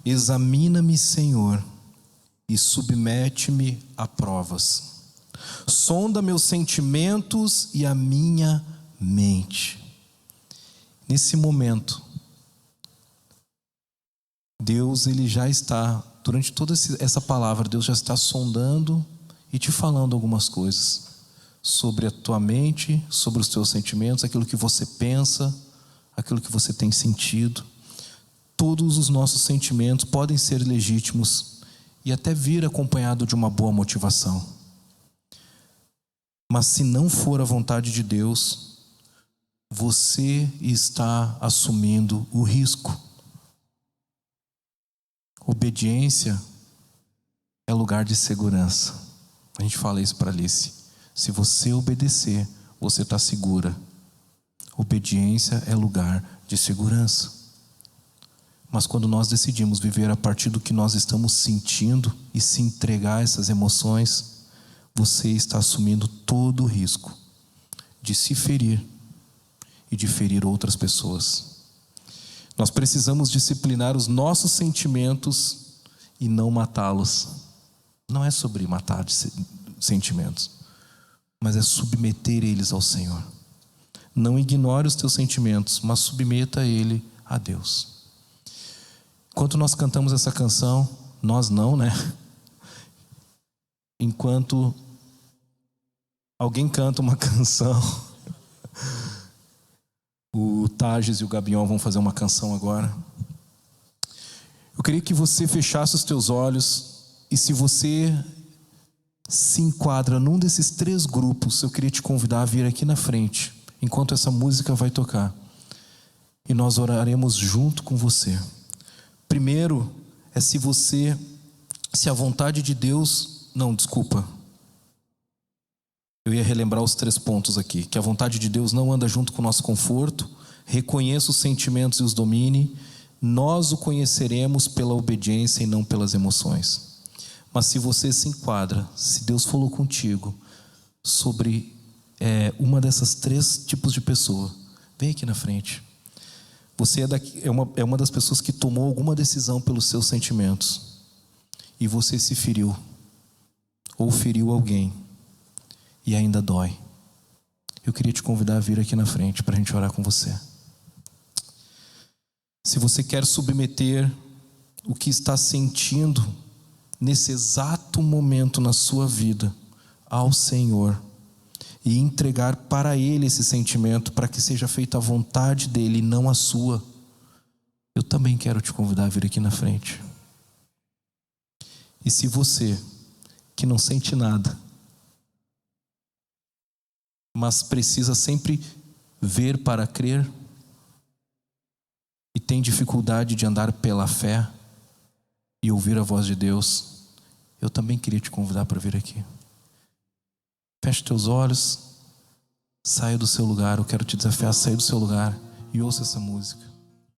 examina-me, Senhor, e submete-me a provas. Sonda meus sentimentos e a minha mente. Nesse momento, Deus, Ele já está, durante toda essa palavra, Deus já está sondando e te falando algumas coisas sobre a tua mente, sobre os teus sentimentos, aquilo que você pensa, aquilo que você tem sentido. Todos os nossos sentimentos podem ser legítimos e até vir acompanhado de uma boa motivação. Mas se não for a vontade de Deus, você está assumindo o risco. Obediência é lugar de segurança. A gente fala isso para Alice. Se você obedecer, você está segura. Obediência é lugar de segurança. Mas quando nós decidimos viver a partir do que nós estamos sentindo e se entregar a essas emoções, você está assumindo todo o risco de se ferir e de ferir outras pessoas. Nós precisamos disciplinar os nossos sentimentos e não matá-los. Não é sobre matar sentimentos, mas é submeter eles ao Senhor. Não ignore os teus sentimentos, mas submeta ele a Deus. Enquanto nós cantamos essa canção, nós não, né? Enquanto alguém canta uma canção, o Tages e o Gabion vão fazer uma canção agora. Eu queria que você fechasse os teus olhos, e se você se enquadra num desses 3 grupos, eu queria te convidar a vir aqui na frente, enquanto essa música vai tocar, e nós oraremos junto com você. Primeiro é se a vontade de Deus, eu ia relembrar os 3 pontos aqui, que a vontade de Deus não anda junto com o nosso conforto, reconheça os sentimentos e os domine, nós o conheceremos pela obediência e não pelas emoções. Mas se você se enquadra, se Deus falou contigo sobre uma dessas 3 tipos de pessoa, vem aqui na frente. Você é uma das pessoas que tomou alguma decisão pelos seus sentimentos e você se feriu ou feriu alguém e ainda dói. Eu queria te convidar a vir aqui na frente para a gente orar com você. Se você quer submeter o que está sentindo nesse exato momento na sua vida ao Senhor e entregar para Ele esse sentimento, para que seja feita a vontade dEle e não a sua, eu também quero te convidar a vir aqui na frente. E se você, que não sente nada, mas precisa sempre ver para crer e tem dificuldade de andar pela fé e ouvir a voz de Deus, eu também queria te convidar para vir aqui. Feche teus olhos, saia do seu lugar. Eu quero te desafiar a sair do seu lugar e ouça essa música.